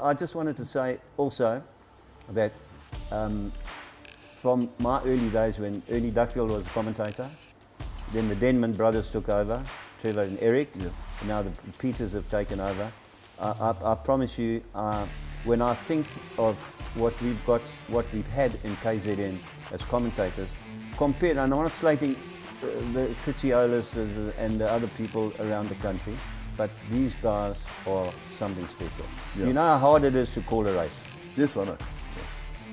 I just wanted to say also that from my early days when Ernie Duffield was a commentator, then the Denman brothers took over, Trevor and Eric, and now the Peters have taken over. I promise you, when I think of what we've got, what we've had in KZN as commentators, compared, and I'm not slating the Pichiolas and the other people around the country, but these guys are something special. Yeah. You know how hard it is to call a race? Yes, I know.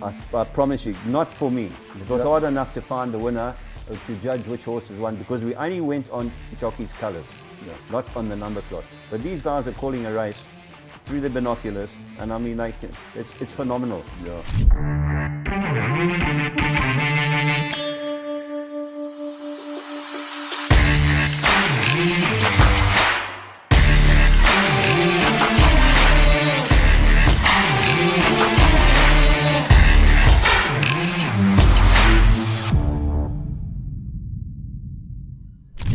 Yeah. I promise you, not for me. It was hard enough to find the winner, to judge which horses won, because we only went on jockey's colours, not on the number plot. But these guys are calling a race through the binoculars, and I mean, it's phenomenal. Yeah.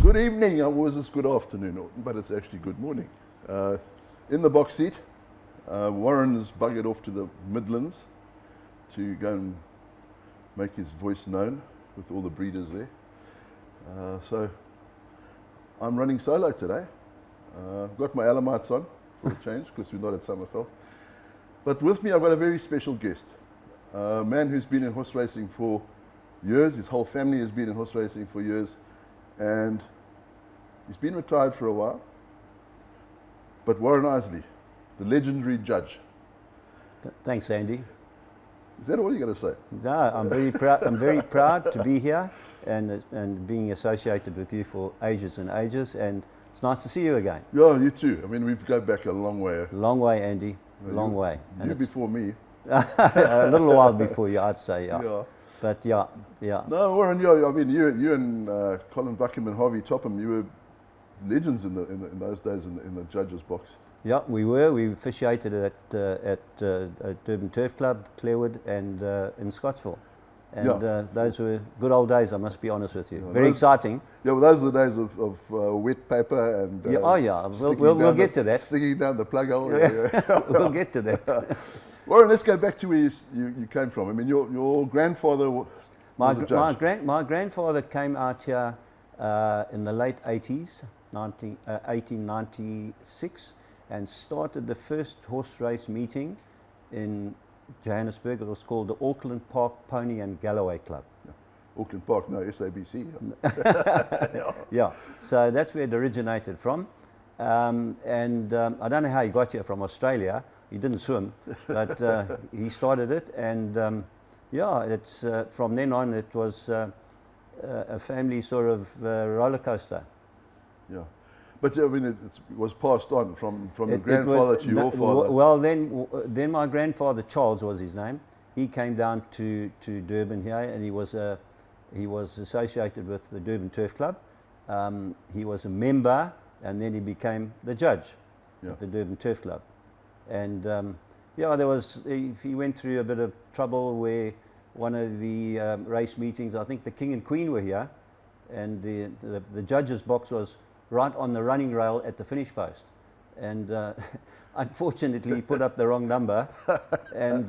Good evening, was this good afternoon, but it's actually good morning. In the box seat, Warren is buggered off to the Midlands to go and make his voice known with all the breeders there. So I'm running solo today. I've got my Alamites on for a change because we're not at Summerfeld. But with me I've got a very special guest, a man who's been in horse racing for years. His whole family has been in horse racing for years, and he's been retired for a while. But Warren Eisele, the legendary judge. Thanks, Andy. Is that all you're going to say? No, I'm very proud. I'm very proud to be here and being associated with you for ages and ages. And it's nice to see you again. Yeah, you too. I mean, we've go back a long way. Long way, Andy. Long way. And you before me. A little while before you, I'd say. Yeah. But yeah. No, Warren, I mean, you and Colin Buckham and Harvey Topham, you were legends in those days in the judges' box. Yeah, we were. We officiated at Durban Turf Club, Clearwood, and in Scottsville. And those were good old days, I must be honest with you. Very exciting. Yeah, well, those are the days of wet paper and... We'll get to that. Sticking down the plug hole. We'll get to that. Warren, let's go back to where you came from. I mean, your grandfather was a judge. My grandfather came out here in the late 80s, 1896, and started the first horse race meeting in Johannesburg. It was called the Auckland Park Pony and Galloway Club. Yeah. Auckland Park, no, SABC. Yeah, so that's where it originated from. I don't know how he got here from Australia. He didn't swim, but he started it, and it's from then on it was a family sort of roller coaster. Yeah, but I mean it was passed on from your grandfather to your father. Well, then my grandfather, Charles was his name. He came down to Durban here, and he was associated with the Durban Turf Club. He was a member, and then he became the judge at the Durban Turf Club. And he went through a bit of trouble where one of the race meetings, I think the King and Queen were here, and the judge's box was right on the running rail at the finish post. And unfortunately he put up the wrong number, and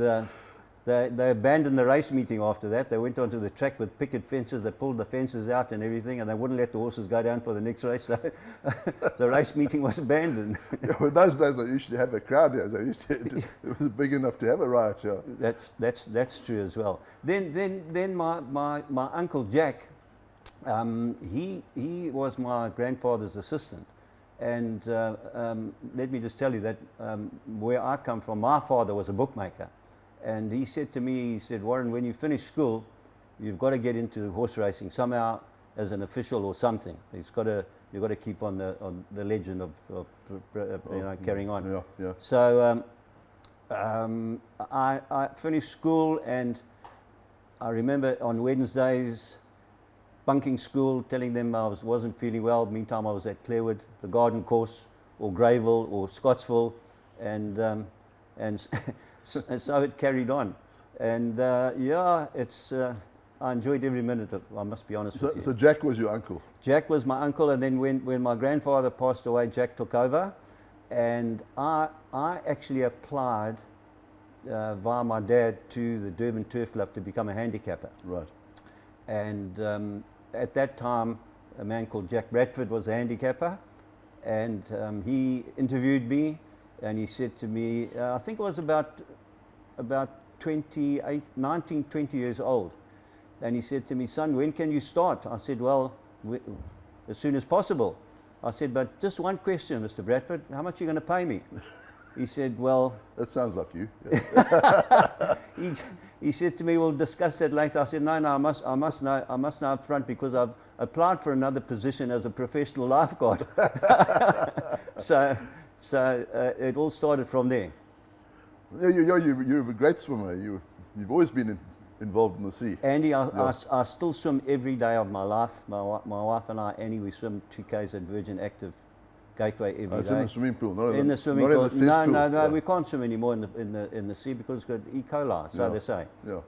they abandoned the race meeting after that. They went onto the track with picket fences. They pulled the fences out and everything, and they wouldn't let the horses go down for the next race. So the race meeting was abandoned. Yeah, well, those days they usually have a crowd here. It was big enough to have a riot. Yeah. That's true as well. Then my uncle Jack, he was my grandfather's assistant. And let me just tell you that where I come from, my father was a bookmaker. And he said to me, Warren, when you finish school, you've got to get into horse racing somehow as an official or something. You've got to keep on the legend of carrying on. Yeah. So I finished school, and I remember on Wednesdays bunking school, telling them I wasn't feeling well. Meantime, I was at Clearwood, the Garden Course, or Greyville, or Scottsville, and so it carried on. And I enjoyed every minute of it, I must be honest with you. So Jack was your uncle? Jack was my uncle, and then when my grandfather passed away, Jack took over. And I actually applied via my dad to the Durban Turf Club to become a handicapper. Right. And at that time, a man called Jack Bradford was a handicapper, and he interviewed me, and he said to me, I think I was about 19, 20 years old, and he said to me, son, when can you start? I said, well, as soon as possible. I said, but just one question, Mr. Bradford, how much are you going to pay me? He said, well... That sounds like you. Yeah. he said to me, we'll discuss that later. I said, no, I must know up front because I've applied for another position as a professional lifeguard. So it all started from there. Yeah, you're a great swimmer. You've always been involved in the sea. Andy, I still swim every day of my life. My wife and I, Annie, we swim 2Ks at Virgin Active Gateway every day. In the swimming pool, not in the swimming pool. No, yeah. We can't swim anymore in the sea because it's got E. coli, so they say. Yeah.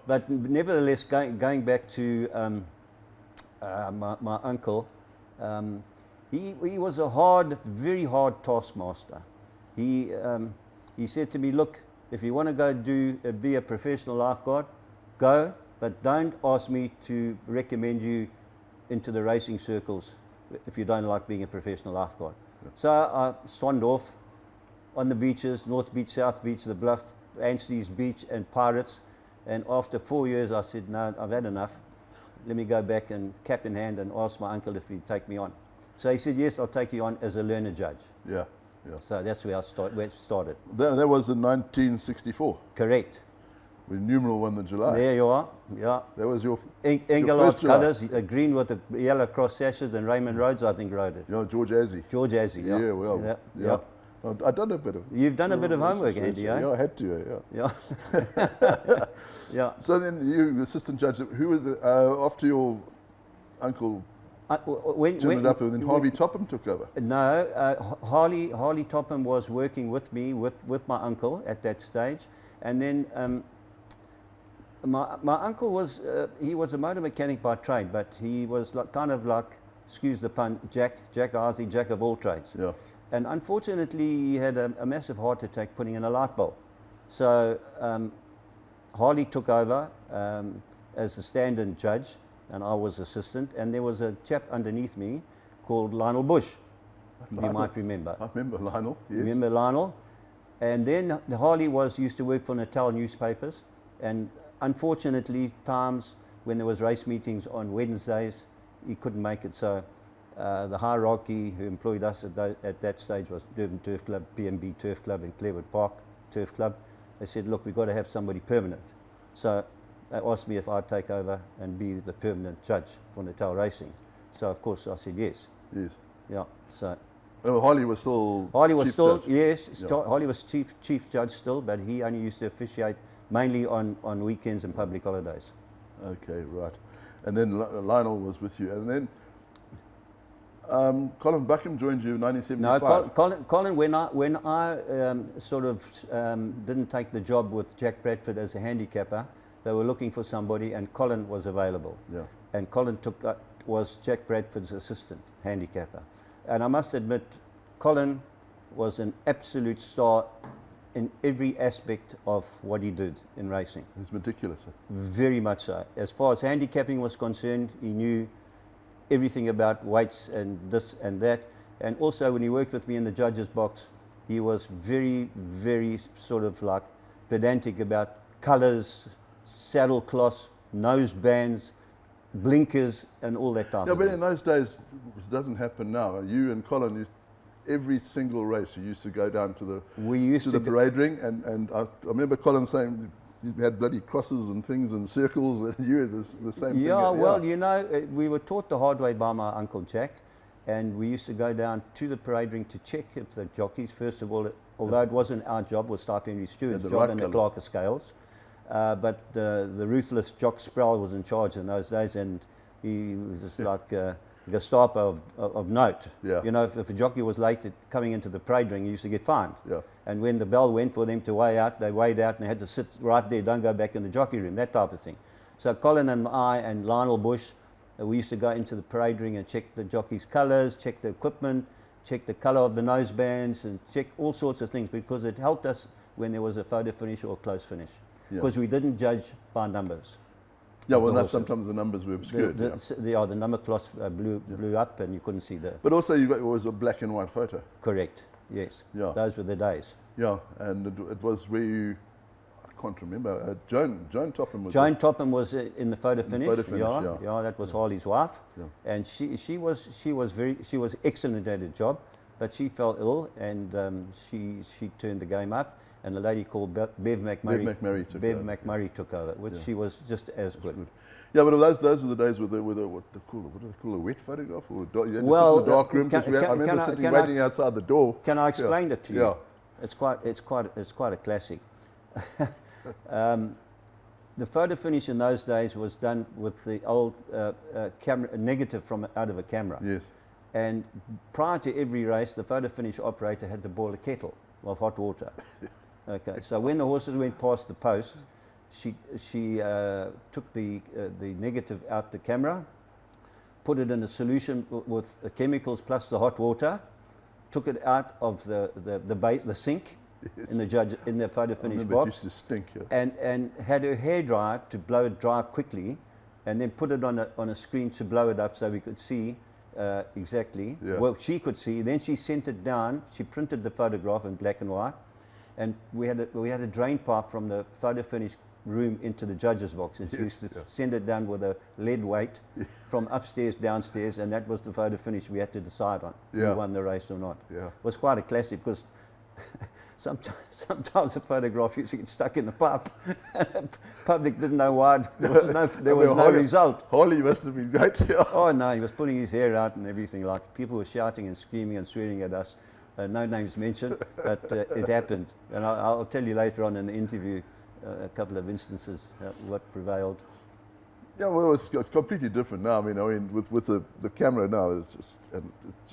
But nevertheless, going back to my uncle, he was a very hard taskmaster. He said to me, look, if you want to go be a professional lifeguard, go, but don't ask me to recommend you into the racing circles if you don't like being a professional lifeguard. Yeah. So I swanned off on the beaches, North Beach, South Beach, the Bluff, Anstey's Beach and Pirates. And after 4 years, I said, no, I've had enough. Let me go back and cap in hand and ask my uncle if he'd take me on. So he said, yes, I'll take you on as a learner judge. Yeah, yeah. So that's where it started. That was in 1964. Correct. When Numeral won the July. There you are, yeah. That was your Engelhart's colours, green with the yellow cross sashes, and Raymond Rhodes, I think, rode it. Yeah, George Azzi. George Azzi, yeah. Yeah, well, yeah. I've done a bit of... You've done a bit of homework, Andy, eh? Yeah, I had to, yeah. Yeah. So then you, the assistant judge, who was after your uncle turned it up, and then Harvey Topham took over? No, Harley Topham was working with me, with my uncle at that stage. And then my uncle was, he was a motor mechanic by trade, but he was kind of like, excuse the pun, Jack Eisele, Jack of all trades. Yeah. And unfortunately, he had a massive heart attack putting in a light bulb. So Harley took over as the stand-in judge, and I was assistant. And there was a chap underneath me called Lionel Bush, you might remember. I remember Lionel, yes. Remember Lionel? And then Harley used to work for Natal newspapers. And unfortunately, times when there was race meetings on Wednesdays, he couldn't make it. So the hierarchy who employed us at that stage was Durban Turf Club, PMB Turf Club, and Clearwood Park Turf Club. They said, look, we've got to have somebody permanent. So they asked me if I'd take over and be the permanent judge for Natal Racing. So of course I said yes. Yes. Yeah. So. Well, Harley was still. Judge. Yes. Yeah. Harley was chief judge still, but he only used to officiate mainly on weekends and public holidays. Okay, right. And then Lionel was with you, and then Colin Buckham joined you in 1975. No, Colin, when I sort of didn't take the job with Jack Bradford as a handicapper, they were looking for somebody, and Colin was available. Yeah. And Colin was Jack Bradford's assistant handicapper. And I must admit, Colin was an absolute star in every aspect of what he did in racing. He's meticulous. Very much so. As far as handicapping was concerned, he knew everything about weights and this and that. And also when he worked with me in the judge's box, he was very, very sort of like pedantic about colours, saddle cloths, nose bands, blinkers, and all that type of thing. But in those days, it doesn't happen now. You and Colin, every single race, you used to go down to the parade ring, and I remember Colin saying you had bloody crosses and things and circles, and you had the same thing. Yeah, well, you know, we were taught the hard way by my Uncle Jack, and we used to go down to the parade ring to check if the jockeys, first of all, although it wasn't our job, was Stipe Henry Stewart's job right and colours. the Clark Scales. But the ruthless Jock Sproul was in charge in those days, and he was just like a Gestapo of note. Yeah. You know, if a jockey was late coming into the parade ring, he used to get fined. Yeah. And when the bell went for them to weigh out, they weighed out and they had to sit right there, don't go back in the jockey room, that type of thing. So Colin and I and Lionel Bush, we used to go into the parade ring and check the jockeys' colours, check the equipment, check the colour of the nosebands, and check all sorts of things, because it helped us when there was a photo finish or a close finish, Yeah. because we didn't judge by numbers. Yeah, of well, the no, horses. sometimes the numbers were obscured. The number cloth blew up, and you couldn't see the. But also, you got, it was a black and white photo. Correct. Yes. Yeah. Those were the days. Yeah, and it was where you, I can't remember, Joan Topham was Joan Topham was in the photo finish. photo finish, yeah. That was Harley's wife, Yeah. and she was excellent at her job, but she fell ill, and she turned the game up, and a lady called Bev McMurray took over, which she was just as good. Yeah, but those were the days with what do they call a wet photograph, or you had to Well, sit in the dark room. I remember sitting waiting outside the door. Can I explain it to you? Yeah. It's quite a classic. The photo finish in those days was done with the old camera negative from out of a camera. Yes. And prior to every race, the photo finish operator had to boil a kettle of hot water. Okay, so when the horses went past the post, she took the negative out the camera, put it in a solution with chemicals plus the hot water, took it out of the sink in the photo finish box, it used to stink, yeah. and had her hair dryer to blow it dry quickly, and then put it on a screen to blow it up so we could see exactly. Yeah. Well, she could see. Then she sent it down. She printed the photograph in black and white, and we had a drain pipe from the photo finish room into the judges box, and she used to send it down with a lead weight from upstairs downstairs, and that was the photo finish we had to decide on who won the race or not. Yeah. It was quite a classic, because sometimes the photograph used to get stuck in the pipe, and the public didn't know why. There was no result. Harley must have been great. Yeah. Oh no, he was pulling his hair out and everything. Like, people were shouting and screaming and swearing at us. No names mentioned, but it happened. And I'll tell you later on in the interview a couple of instances what prevailed. Yeah, well, it's completely different now. I mean, with the camera now, it's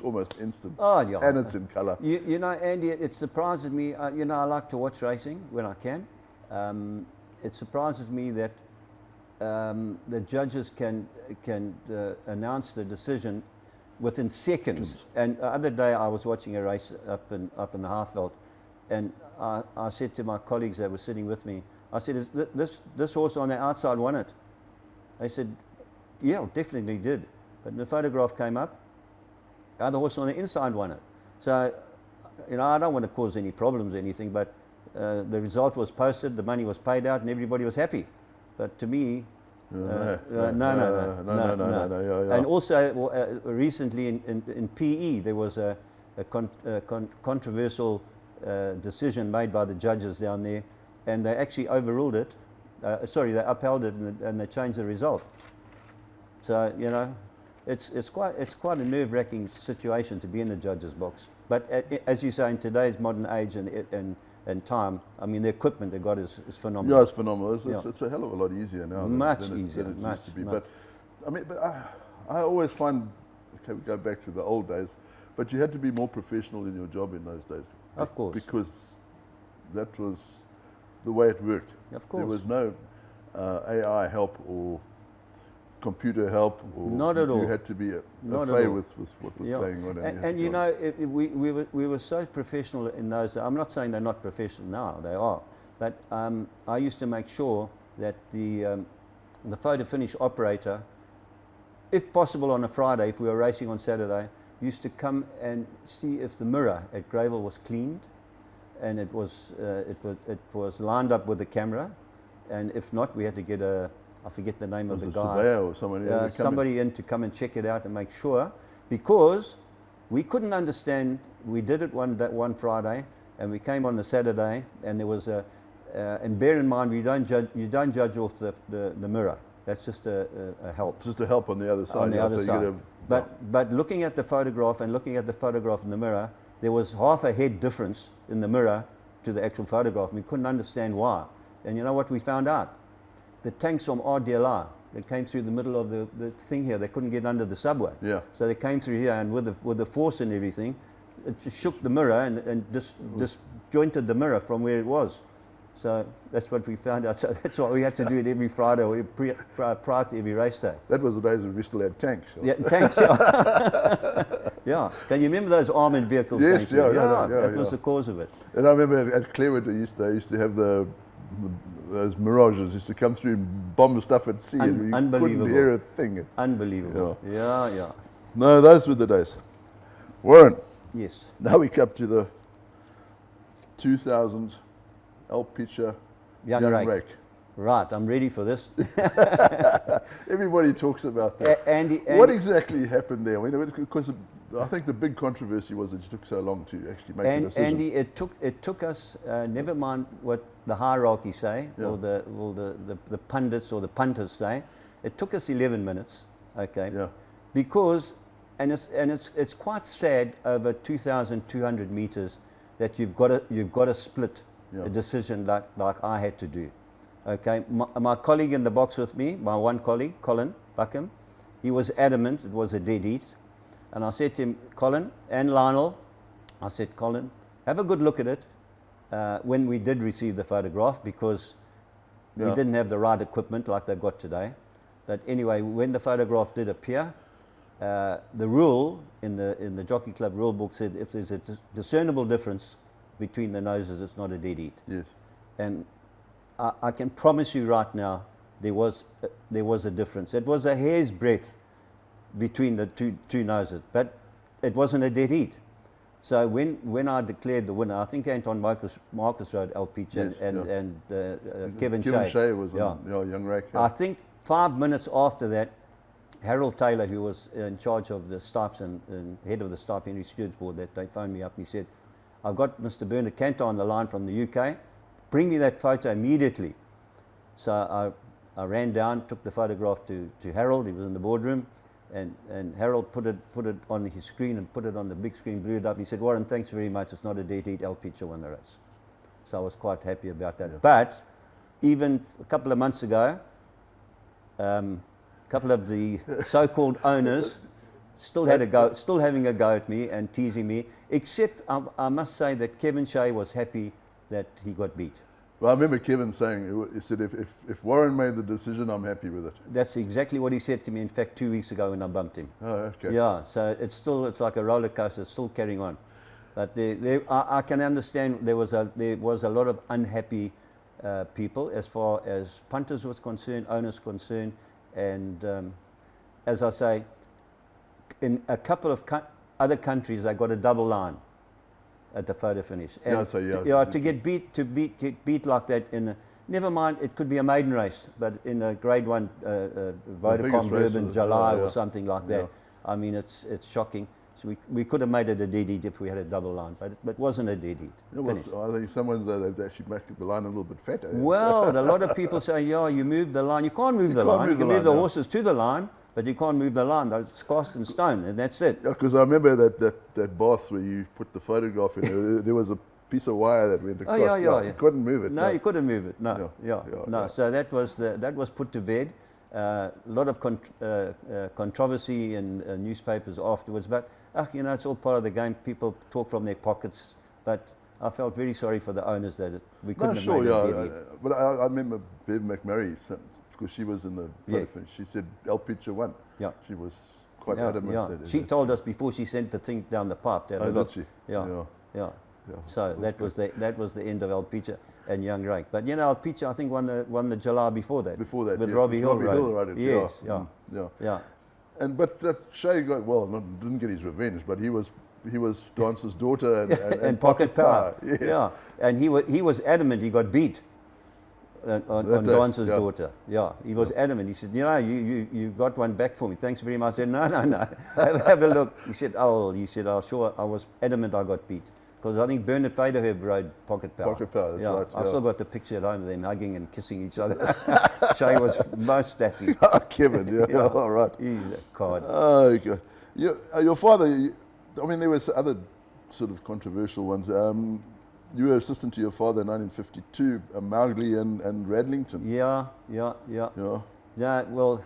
almost instant. Oh yeah. And it's in colour. You know, Andy, it surprises me. I like to watch racing when I can. It surprises me that the judges can announce the decision within seconds. And the other day I was watching a race up in the Halfveld, and I said to my colleagues that were sitting with me, I said, "Is this horse on the outside won it?" They said, "Yeah, definitely did." But the photograph came up, the other horse on the inside won it. So, I don't want to cause any problems or anything, but the result was posted, the money was paid out, and everybody was happy. But to me, no. And also, recently in PE, there was a controversial decision made by the judges down there, and they actually overruled it. They upheld it, and they changed the result. So it's quite a nerve-wracking situation to be in the judges' box. But as you say, in today's modern age and time, I mean, the equipment they got is phenomenal. Yeah, it's phenomenal. It's a hell of a lot easier now. Much than easier. it Much, used to be. much. But I always find, okay, we go back to the old days, but you had to be more professional in your job in those days. Of course. Because that was the way it worked. Of course. There was no AI help or computer help. Or Not at all. You had to be a Not fay at all. with what was going on. And we were so professional in those. I'm not saying they're not professional now. They are. But I used to make sure that the photo finish operator, if possible on a Friday, if we were racing on Saturday, used to come and see if the mirror at Greyville was cleaned, and it was lined up with the camera, and if not, we had to get I forget the name of the guy, surveyor or someone, somebody in to come and check it out and make sure, because we couldn't understand. We did it one Friday, and we came on the Saturday, and there was and bear in mind, you don't judge off the mirror. That's just a help. It's just a help on the other side. On the other side. But looking at the photograph and looking at the photograph in the mirror, there was half a head difference in the mirror to the actual photograph. We couldn't understand why. And you know what we found out? The tanks from RDLR that came through the middle of the thing here, they couldn't get under the subway. Yeah. So they came through here, and with the force and everything, it just shook the mirror and disjointed the mirror from where it was. So that's what we found out. So that's why we had to do it every Friday or prior to every race day. That was the days when we still had tanks. Yeah, tanks. Yeah. Yeah. Can you remember those armoured vehicles? Yes, going through? yeah, That was the cause of it. And I remember at Clearwood they used to have those mirages used to come through and bomb stuff at sea, and we Unbelievable. couldn't hear a thing. Unbelievable. Yeah. No, those were the days. Warren, Yes. now we come to the 2000 El Picha Young Rake. Right, I'm ready for this. Everybody talks about that. Andy, What exactly happened there? I mean, because I think the big controversy was that it took so long to actually make the decision. Andy, it took us. Never mind what the hierarchy say, or the pundits or the punters say. It took us 11 minutes. Okay. Yeah. Because, and it's quite sad over 2,200 meters that you've got to split a decision like I had to do. Okay, my colleague in the box with me, my one colleague, Colin Buckham, he was adamant it was a dead heat. And I said to him, Colin and Lionel, I said, Colin, have a good look at it when we did receive the photograph, because we didn't have the right equipment like they've got today. But anyway, when the photograph did appear, the rule in the Jockey Club rule book said if there's a discernible difference between the noses, it's not a dead heat. Yes. And I can promise you right now, there was a difference. It was a hair's breadth between the two noses, but it wasn't a dead heat. So when I declared the winner, I think Anton Marcus rode El Picha and Kevin Shea was on Young Rake. I think 5 minutes after that, Harold Taylor, who was in charge of the Stipes and head of the Stipe Henry Stewards Board, that they phoned me up and he said, I've got Mr. Bernard Cantor on the line from the UK. Bring me that photo immediately. So I ran down, took the photograph to Harold. He was in the boardroom, and Harold put it on his screen and put it on the big screen, blew it up. He said, Warren, thanks very much. It's not a dead heat. El Picha won the race. So I was quite happy about that. Yeah. But even a couple of months ago, a couple of the so-called owners still having a go at me and teasing me. Except I must say that Kevin Shea was happy that he got beat. Well, I remember Kevin saying, he said, if Warren made the decision, I'm happy with it. That's exactly what he said to me, in fact, 2 weeks ago when I bumped him. Oh, okay. Yeah, so it's like a roller coaster, still carrying on. But I can understand there was a lot of unhappy people as far as punters was concerned, owners concerned, and as I say, in a couple of other countries, they got a double line at the photo finish. And to get beat like that never mind, it could be a maiden race, but in a grade 1 Vodacom Durban July or something like that. I mean, it's shocking. So we could have made it a dead heat if we had a double line, but it wasn't a dead heat. I think someone they've actually made the line a little bit fatter. Well, a lot of people say, you moved the line. You can't move the line. You can move the horses to the line, but you can't move the line. It's cast in stone, and that's it. Yeah, because I remember that bath where you put the photograph in, there was a piece of wire that went across. You couldn't move it. No, you couldn't move it. No. So that was put to bed. A lot of controversy in newspapers afterwards, but it's all part of the game. People talk from their pockets, but I felt very sorry for the owners that we couldn't have made it. But I remember Bev McMurray, because she was in the photo finish, she said El Picha won. Yeah. She was quite adamant. She told us before she sent the thing down the pipe. Did she? Yeah. So that was the end of El Picha and Young Rake. But El Picha, I think, won the July before that. With Robbie Hill rode it. Yes. Yeah. And but Shea didn't get his revenge, but he was Dance's daughter and Pocket Power. Yes. Yeah. And he was adamant he got beat on Dance's daughter. Yeah. He was adamant. He said, you got one back for me. Thanks very much. I said, no. Have a look. He said, I was adamant I got beat. Because I think Bernard Vaderhoof rode Pocket Power. Pocket Power, that's right. I still got the picture at home of them hugging and kissing each other. Shea was most happy. Kevin, all right. He's a card. Oh, God. Your father, there was other sort of controversial ones. You were assistant to your father in 1952, Mowgli and Radlington. Yeah. Well,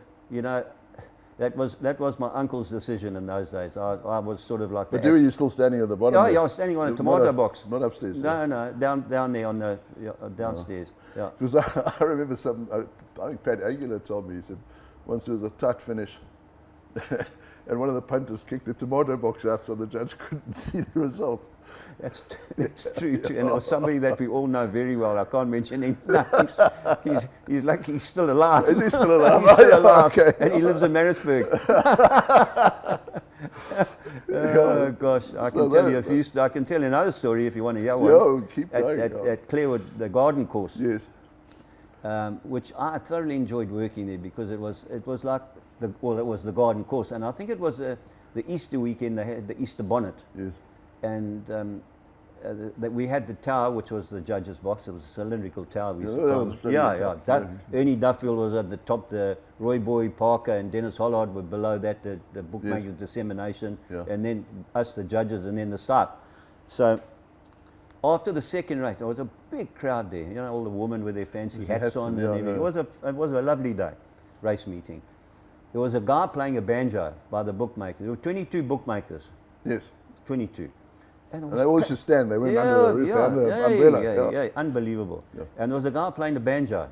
that was my uncle's decision in those days. I was sort of like. But were you still standing at the bottom? Yeah, I was standing on a tomato box. Not upstairs. No, down there on the downstairs. Yeah. Because I remember I think Pat Aguilar told me, he said once there was a tight finish, and one of the punters kicked the tomato box out so the judge couldn't see the result. That's true too, and it was somebody that we all know very well. I can't mention any names. He's lucky he's still alive. Is he still alive? He's still alive, Okay. and he lives in Maritzburg. Oh gosh, I can tell you a few. I can tell another story if you want to hear one. Yo, keep going. At Clearwood, the garden course. Yes. Which I thoroughly enjoyed working there because it was like it was the garden course, and I think it was the Easter weekend. They had the Easter bonnet. Yes. And that we had the tower, which was the judge's box. It was a cylindrical tower. Ernie Duffield was at the top. The Roy Boy Parker and Dennis Hollard were below that. The bookmaker's dissemination, and then us, the judges, and then the start. So after the second race, there was a big crowd there. You know, all the women with their fancy hats on and everything. It was a lovely day, race meeting. There was a guy playing a banjo by the bookmaker. There were 22 bookmakers. Yes. 22. And they all used to stand. They went under the roof, under the umbrella. Yeah, unbelievable. Yeah. And there was a guy playing the banjo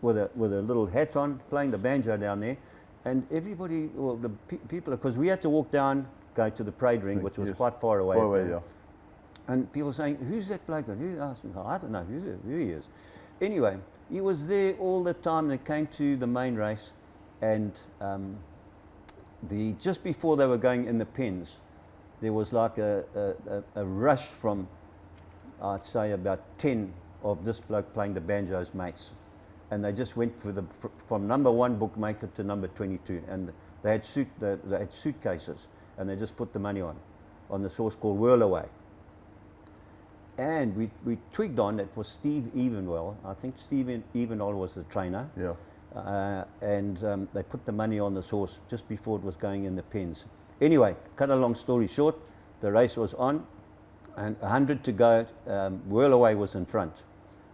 with a little hat on, playing the banjo down there. And everybody, well, the people, because we had to walk down, go to the parade ring, which was quite far away. Far away, yeah. And people saying, "Who's that bloke?" Who asked me? I don't know who he is. Anyway, he was there all the time. And it came to the main race, and just before they were going in the pens, there was like a rush from, I'd say, about 10 of this bloke playing the banjo's mates. And they just went from number 1 bookmaker to number 22. And they had suitcases, and they just put the money on this horse called Whirlaway. And we twigged on that was Steve Evenwell. I think Steve Evenwell was the trainer. Yeah. And they put the money on this horse just before it was going in the pens. Anyway, cut a long story short, the race was on, and 100 to go. Whirlaway was in front.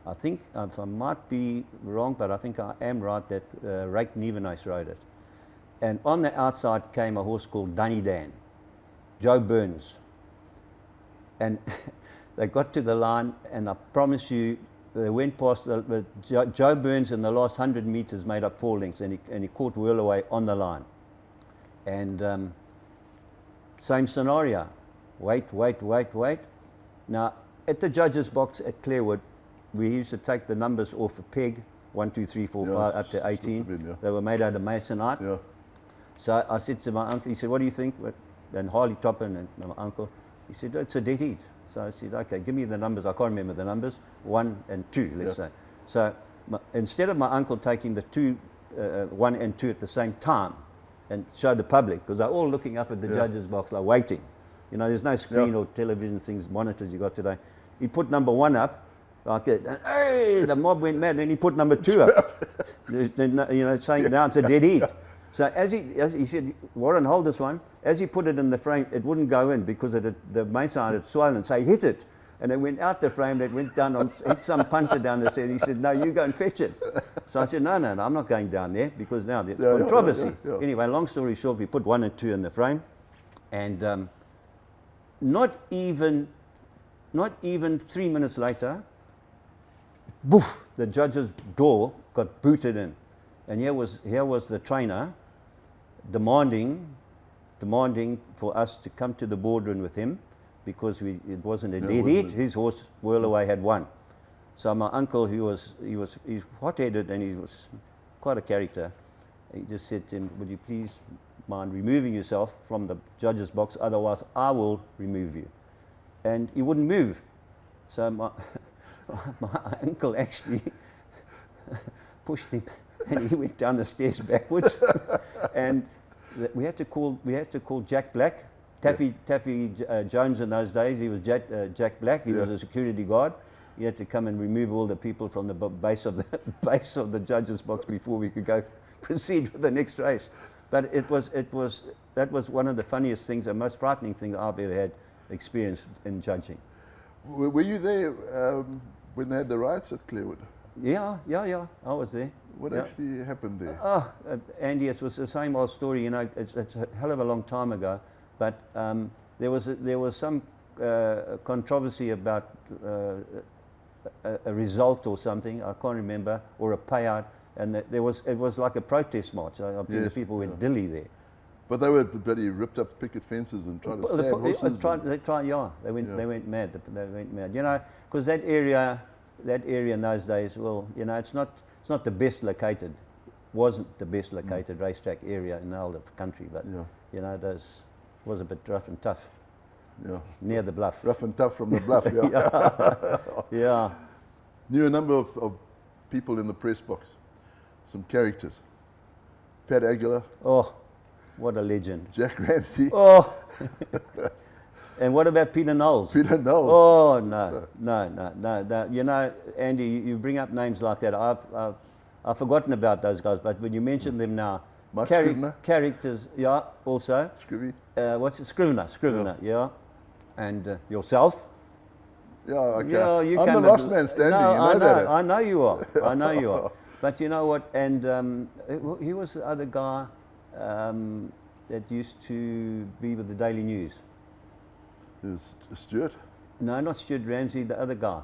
I think, I might be wrong, but I think I am right that Rake Nevenhuis rode it. And on the outside came a horse called Dunny Dan, Joe Burns. And they got to the line, and I promise you, they went past Joe Burns in the last 100 meters made up 4 lengths, and he caught Whirlaway on the line. And same scenario. Wait. Now, at the judges' box at Clearwood, we used to take the numbers off a peg, 1, 2, 3, 4, 5, up to 18. They were made out of masonite. Yeah. So I said to my uncle, he said, "What do you think?" And Harley Toppin and my uncle, he said, "It's a dead heat." So I said, "Okay, give me the numbers." I can't remember the numbers, 1 and 2, let's say. So instead of my uncle taking the 1 and 2 at the same time, and show the public, because they're all looking up at the judges' box, like waiting. You know, there's no screen or television things, monitors you got today. He put number 1 up, like that. And, hey, the mob went mad. Then he put number 2 up, saying now it's a dead heat. So as he said, "Warren, hold this one." As he put it in the frame, it wouldn't go in because the mason had swollen. So he hit it, and it went out the frame. It went down hit some punter down the set. He said, "No, you go and fetch it." So I said, no, I'm not going down there because now there's controversy. Anyway, long story short, we put 1 and 2 in the frame, and not even 3 minutes later, boof, the judge's door got booted in, and here was the trainer demanding for us to come to the boardroom with him because it wasn't a dead heat. His horse Whirlaway had won. So my uncle, he's hot-headed and he was quite a character. He just said to him, "Would you please mind removing yourself from the judge's box, otherwise I will remove you." And he wouldn't move. So my uncle actually pushed him, and he went down the stairs backwards. And we had to call Jack Black, Taffy Jones in those days. He was Jack Black. He was a security guard. He had to come and remove all the people from the base of the judges' box before we could go proceed with the next race. But that was one of the funniest things, the most frightening thing I've ever had experienced in judging. Were you there when they had the riots at Clearwood? Yeah, I was there. What actually happened there? Oh, Andy, it was the same old story. You know, it's a hell of a long time ago. But there was some controversy about a result or something. I can't remember, or a payout, and it was like a protest march. I think the people went dilly there, But they were bloody ripped up picket fences and tried to stab horses. They went mad. They went mad. You know, because that area in those days, well, you know, it's not the best located, wasn't the best located racetrack area in the whole of the country, but you know, those was a bit rough and tough. Yeah. Near the bluff. Rough and tough from the bluff. Yeah. Yeah. Knew a number of people in the press box, some characters. Pat Aguilar. Oh. What a legend. Jack Ramsey. Oh. And what about Peter Knowles? Peter Knowles. Oh, no. You know, Andy, you bring up names like that. I've forgotten about those guys, but when you mention them now, characters, yeah, also. Scrivy. What's it? Scrivener, yeah. And yourself. Yeah, okay. Yeah, I'm the last man standing, no, you know that. I know you are. I know you are. But you know what? And he was the other guy that used to be with the Daily News. Is Stuart? No, not Stuart Ramsey, the other guy.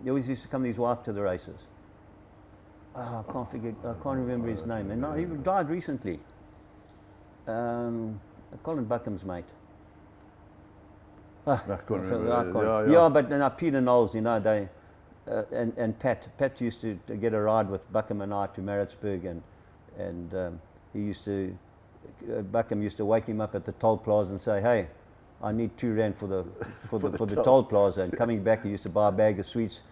He always used to come with his wife to the races. Oh, I can't remember his name. And no, he died recently. Colin Buckham's mate. I can't remember. Yeah, but no, Peter Knowles, you know, they and Pat used to get a ride with Buckham and I to Maritzburg, and Buckham used to wake him up at the toll plaza and say, "Hey, I need £2 for the toll plaza." And coming back, he used to buy a bag of sweets,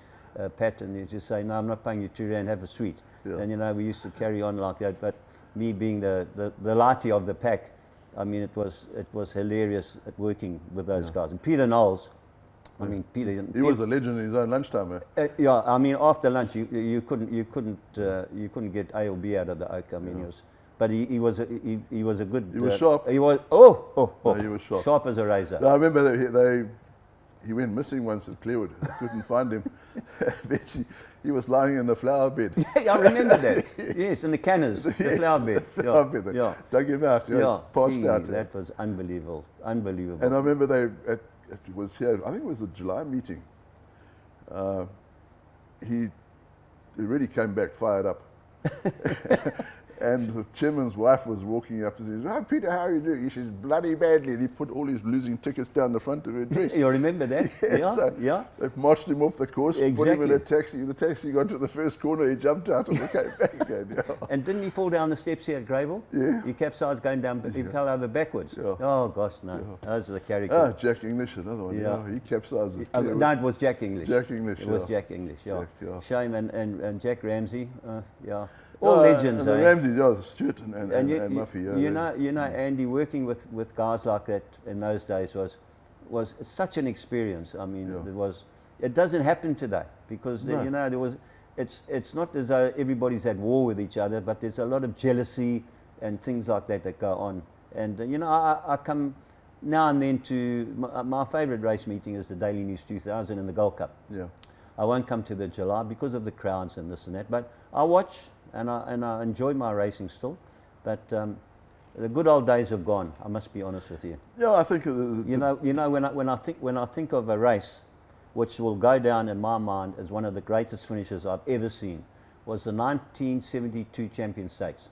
Pat, and he'd just say, "No, I'm not paying you £2. Have a sweet." Yeah. And you know, we used to carry on like that. But me being the lighty of the pack, I mean, it was hilarious at working with those guys. And Peter Knowles, I mean, he was a legend in his own lunchtime. Yeah, I mean, after lunch, you couldn't get A or B out of the Oak. I mean, he was a good. He was sharp. He was he was sharp. Sharp as a razor. No, I remember he went missing once at Clearwood. I couldn't find him. Eventually, he was lying in the flower bed. Yeah, I remember that. Yes, in the canners, the flower bed. Yeah. Dug him out. Passed out. That was unbelievable. Unbelievable. And I remember it was here. I think it was the July meeting. He really came back fired up. And the chairman's wife was walking up and says, "Oh, Peter, how are you doing?" He says, "Bloody badly." And he put all his losing tickets down the front of her dress. You remember that? Yeah. They marched him off the course, put him in a taxi. The taxi got to the first corner, he jumped out and they came back again. Yeah. And didn't he fall down the steps here at Greyville? Yeah. He capsized going down, but he fell over backwards. Yeah. Oh, gosh, no. Yeah. Those are the characters. Ah, Jack English, another one. Yeah. He capsized it. No, it was Jack English. Jack English, It was Jack English, Jack, Shame, and Jack Ramsey, yeah. All legends, and Ramsey, Stuart and Muffy. You know, Andy, working with guys like that in those days was such an experience. I mean, it doesn't happen today because you know it's not as though everybody's at war with each other, but there's a lot of jealousy and things like that go on. And you know, I come now and then to my favourite race meeting is the Daily News 2000 in the Gold Cup. Yeah, I won't come to the July because of the crowds and this and that, but I watch. And I enjoy my racing still, but the good old days are gone. I must be honest with you. Yeah, I think you know when I think of a race, which will go down in my mind as one of the greatest finishes I've ever seen, was the 1972 Champion Stakes.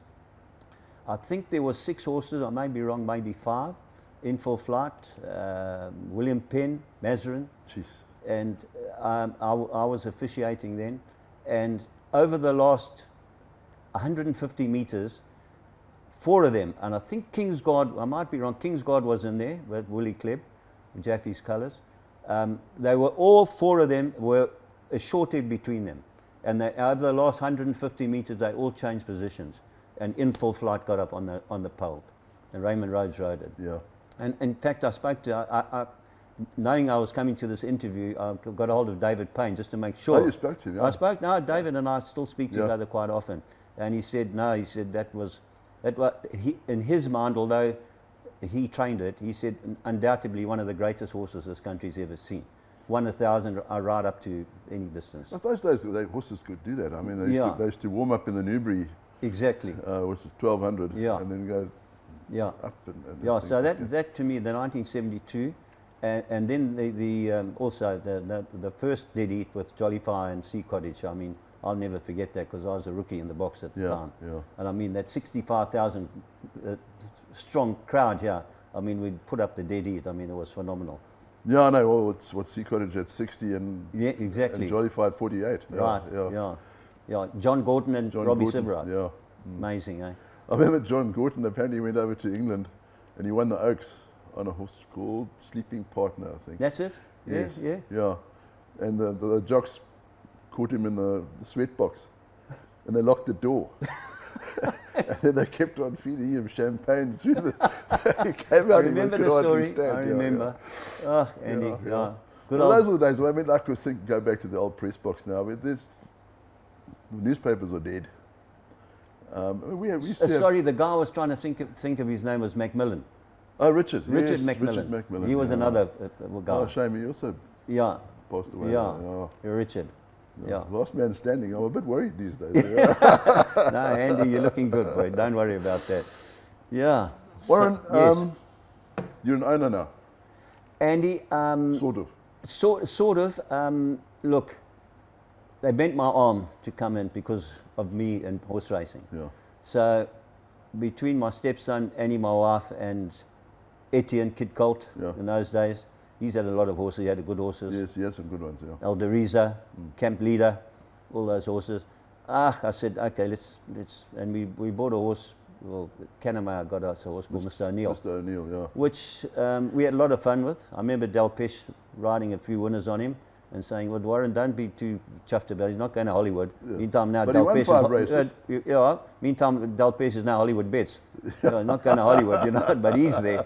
I think there were 6 horses. I may be wrong, maybe 5, in full flight. William Penn, Mazarin, and I was officiating then, and over the last 150 meters, 4 of them, and I think Kingsguard, I might be wrong, Kingsguard was in there with Willie Klebb, Jaffe's colours. They were all 4 of them were a short head between them, and over the last 150 meters they all changed positions, and in full flight got up on the pole, and Raymond Rhodes rode it. Yeah. And in fact, I spoke to knowing I was coming to this interview, I got a hold of David Payne just to make sure. Oh, you spoke to him? Yeah. No, David and I still speak to each other quite often. And he said, that was in his mind, although he trained it, he said, undoubtedly one of the greatest horses this country's ever seen. Won 1,000, I ride up to any distance. But those days, the horses could do that. I mean, they used to warm up in the Newbury. Exactly. Which is 1,200. Yeah. And then go up. And so that to me, the 1972, and then also the first dead heat with Jolly Fire and Sea Cottage. I mean, I'll never forget that because I was a rookie in the box at the time. Yeah. And I mean, that 65,000 a strong crowd here. I mean, we'd put up the dead heat. I mean, it was phenomenal. Yeah, I know. Well, what Sea Cottage at 60 and Yeah, exactly. and Jolly at 48. Right. Yeah. John Gordon and John Robbie Gordon, Sibra. Yeah. Amazing, eh? I remember John Gordon apparently went over to England and he won the Oaks on a horse called Sleeping Partner, I think. That's it? Yes. Yeah. Yeah. And the jocks caught him in the sweat box and they locked the door. And then they kept on feeding him champagne through the... He came out. I remember the story. I remember. Oh, Andy, yeah. Good well, old. those are the days. I mean, I could go back to the old press box now. But the newspapers are dead. We used to have, Sorry, the guy I was trying to think of his name was Macmillan. oh, Richard. Richard Yes, Macmillan. Richard Macmillan. He was yeah. another guy. Oh, shame. He also Yeah. passed away. Yeah. Richard. Yeah. Last man standing. I'm a bit worried these days. No, Andy, you're looking good, boy. Don't worry about that. Yeah. Warren, yes. you're an owner now. Andy, Sort of. sort of. Look, they bent my arm to come in because of me and horse racing. Yeah. So between my stepson, Annie, my wife, and Etienne, Kid Colt, Yeah. in those days, he's had a lot of horses. He had good horses. Yes, he had some good ones. Yeah. Eldoriza, Camp Leader, all those horses. I said, okay, let's, and we bought a horse. Well, Canamaya got us a horse called Mr. O'Neill, Mr. O'Neill. Yeah. which we had a lot of fun with. I remember Del Pesh riding a few winners on him and saying, well, Warren, don't be too chuffed about it. He's not going to Hollywood. Yeah. Meantime, now But Del he won Pesh 5 races. yeah, meantime, Del Pesh is now Hollywood Bets. Not going to Hollywood, but he's there.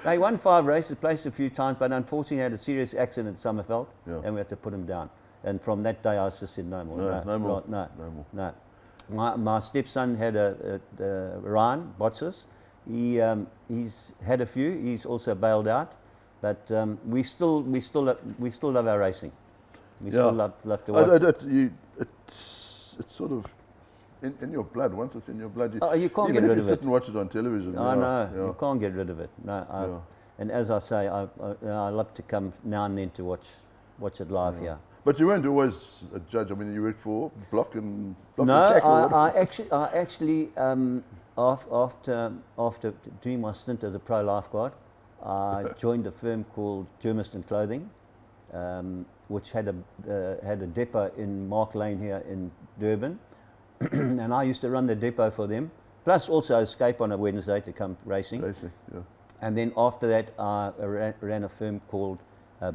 He won 5 races, placed a few times, but unfortunately had a serious accident at Summerfeld, Yeah. and we had to put him down. And from that day, I just said, no more. No more. No. My stepson had a Ryan Botsis. He's had a few. He's also bailed out, but we still love our racing. We still love to watch. It's sort of in your blood. Once it's in your blood, you can't even get rid if you of sit it. and watch it on television. I know. Yeah. You can't get rid of it. No. And as I say, I love to come now and then to watch it live here. But you weren't always a judge. I mean, you worked for Block and No, Tackle. I actually after doing my stint as a pro lifeguard, I joined a firm called Germiston Clothing, which had a depot in Mark Lane here in Durban, and I used to run the depot for them. Plus, also escape on a Wednesday to come racing. Yeah. And then after that, I ran a firm called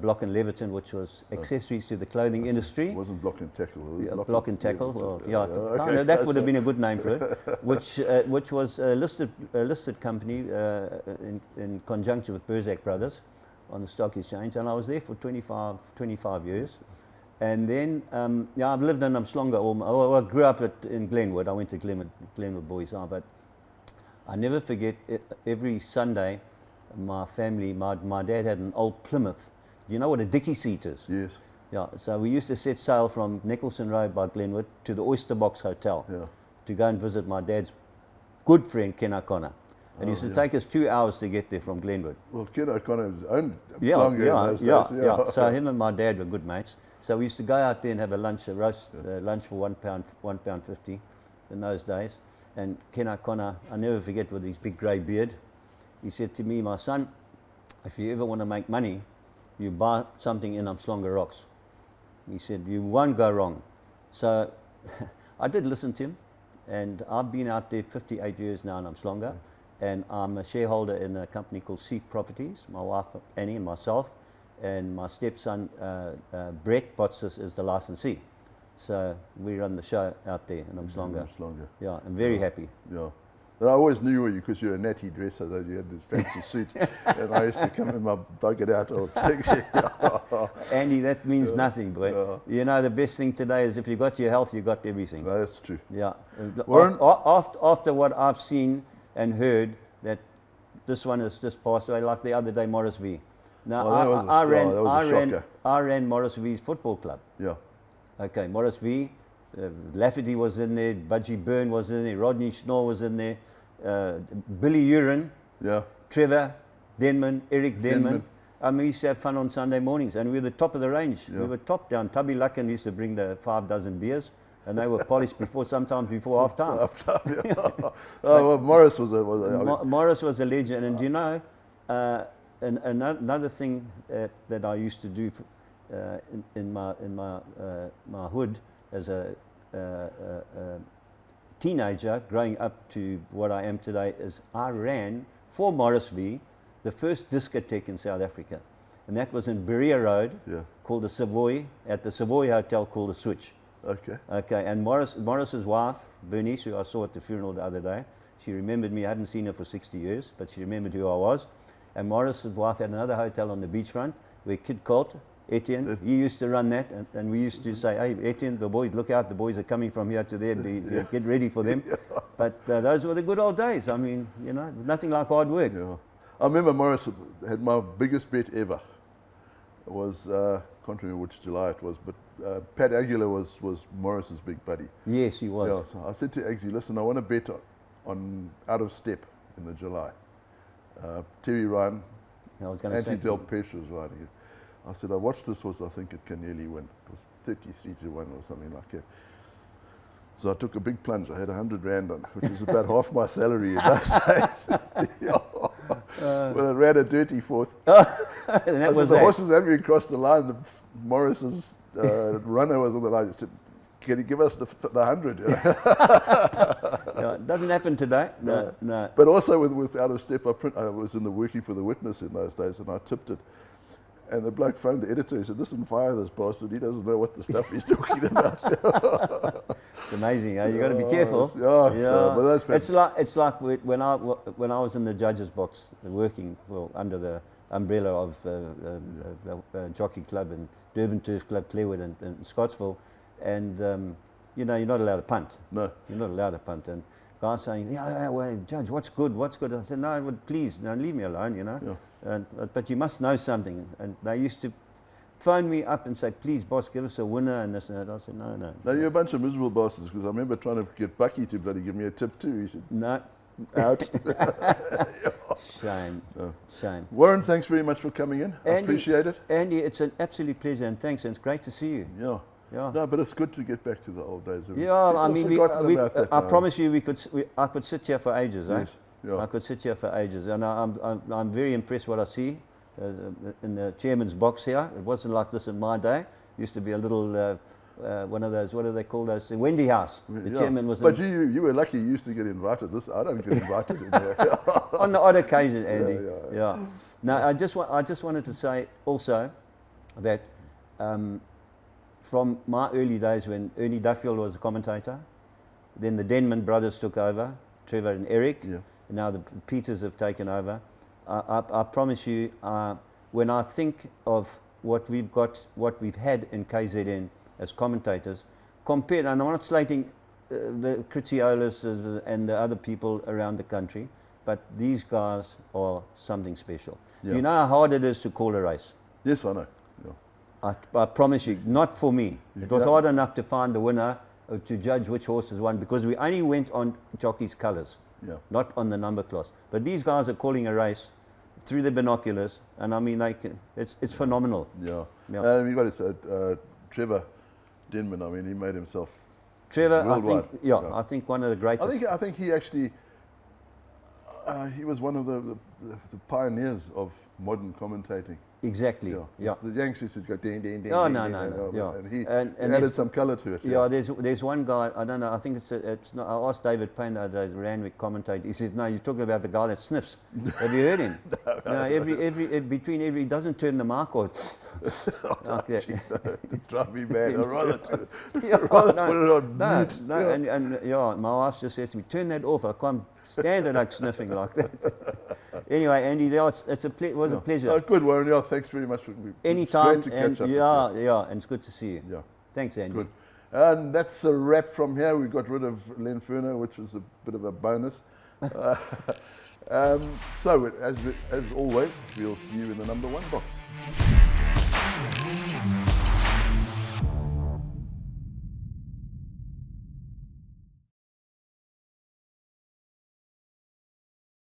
Block and Leverton, which was accessories to the clothing industry. It wasn't Block and Tackle. It was Block and Tackle. Well, okay. that would have been a good name for it. Which was a listed company in conjunction with Burzak Brothers on the stock exchange, and I was there for 25 years. And then, I've lived in Umhlanga. I grew up in Glenwood. I went to Glenwood Boys High, but I never forget every Sunday, my family, my dad had an old Plymouth. You know what a dicky seat is? Yes. Yeah, so we used to set sail from Nicholson Road by Glenwood to the Oyster Box Hotel to go and visit my dad's good friend, Ken O'Connor. It used to take us 2 hours to get there from Glenwood. Well, Ken O'Connor's owned Yeah. days. So him and my dad were good mates. So we used to go out there and have a lunch, lunch for £1.50 in those days. And Ken O'Connor, I never forget, with his big grey beard, he said to me, my son, if you ever want to make money, you buy something in Umhlanga Rocks. He said, you won't go wrong. So I did listen to him, and I've been out there 58 years now in Umhlanga, and I'm a shareholder in a company called Seif Properties. My wife Annie and myself, and my stepson Brett Botsis is the licensee. So we run the show out there in Umhlanga. Yeah, I'm very happy. Yeah. And I always knew you because you're a natty dresser, though you had this fancy suit. And I used to come in my bucket out old things. Andy, that means nothing, boy. Yeah. You know, the best thing today is if you got your health, you got everything. No, that's true. Yeah. Warren? After what I've seen and heard, that this one has just passed away, like the other day, Morris V. Now, I ran Morris V's football club. Yeah. Okay, Morris V. Lafferty was in there, Budgie Byrne was in there, Rodney Schnorr was in there, Billy Uren, Trevor Denman, Eric Denman. I mean, we used to have fun on Sunday mornings, and we were the top of the range. We were top down. Tubby Luckin used to bring the 5 dozen beers, and they were polished sometimes before half time. Well, Morris was Morris was a legend, and you know, and another thing that I used to do in my hood as a teenager, growing up to what I am today, is I ran for Morris V, the first discotheque in South Africa, and that was in Berea Road, called the Savoy, at the Savoy Hotel called the Switch. Okay, and Morris's wife, Bernice, who I saw at the funeral the other day, she remembered me. I hadn't seen her for 60 years, but she remembered who I was. And Morris's wife had another hotel on the beachfront where Kid Colt, Etienne, he used to run that, and we used to say, hey, Etienne, the boys, look out, the boys are coming from here to there, get ready for them. But those were the good old days. I mean, you know, nothing like hard work. Yeah. I remember Morris had my biggest bet ever. It was, can't remember which July it was, but Pat Aguilar was Morris's big buddy. Yes, he was. Yeah, so I said to Agsy, listen, I want to bet on out of step in the July. Terry Ryan, Anthony Del Pesce was riding it. I said, I watched this I think it can nearly win. It was 33-1 or something like that. So I took a big plunge. I had 100 Rand on, which is about half my salary in those days. Well, I ran a dirty fourth. And that was the horses had me across the line. Morris's runner was on the line. He said, can you give us the 100? It doesn't happen today. No. But also with Out of Step, I was working for the Witness in those days, and I tipped it. And the bloke phoned the editor. He said, listen, fire this bastard. He doesn't know what the stuff he's talking about. It's amazing. You got to be careful. But it's like when I was in the judges' box working under the umbrella of Jockey Club and Durban Turf Club, Clearwood and Scottsville, and you know, you're not allowed to punt. No, you're not allowed to punt. And guys saying, well, Judge, what's good? I said, no, please, no, leave me alone, you know. Yeah. But you must know something. And they used to phone me up and say, please, boss, give us a winner and this and that. I said, no. No, you're a bunch of miserable bosses, because I remember trying to get Bucky to bloody give me a tip too. He said, no. Out. Shame. Shame. Warren, thanks very much for coming in. I appreciate it. Andy, it's an absolute pleasure, and thanks, and it's great to see you. Yeah. No, but it's good to get back to the old days. I mean, I promise you, I could sit here for ages. Yes. Yeah. I could sit here for ages, and I'm very impressed what I see in the chairman's box here. It wasn't like this in my day. It used to be a little one of those, what do they call those? The Wendy House. The chairman was. But you were lucky. You used to get invited. I don't get invited in there. On the odd occasion, Andy. Yeah. No, I just wanted to say also that. From my early days when Ernie Duffield was a commentator, then the Denman brothers took over, Trevor and Eric, and now the Peters have taken over. I promise you, when I think of what we've had in KZN as commentators, compared, and I'm not slating the Critziolas and the other people around the country, but these guys are something special. You know how hard it is to call a race? Yes, I know. I promise you, not for me. It was hard enough to find the winner, to judge which horses won, because we only went on jockey's colours, not on the number class. But these guys are calling a race through the binoculars, and I mean, it's phenomenal. And you've got to say, Trevor Denman, I mean, he made himself worldwide. I think one of the greatest. I think he actually, he was one of the pioneers of modern commentating. Exactly. The youngsters would go ding, ding, ding. No. And he added some colour to it. There's one guy, I don't know, I think it's not, I asked David Payne the other day, Randwick commentator, he says, no, you're talking about the guy that sniffs. Have you heard him? He doesn't turn the mark or like that. Drive me mad. I'd rather put it on mute. My wife just says to me, turn that off. I can't stand it like sniffing like that. Anyway, Andy, it was a pleasure. Good, Warren. Thanks very much. Anytime. It's great to catch up. And it's good to see you. Thanks, Andy. Good. And that's a wrap from here. We got rid of Len Furner, which was a bit of a bonus. So, as always, we'll see you in the number 1 box.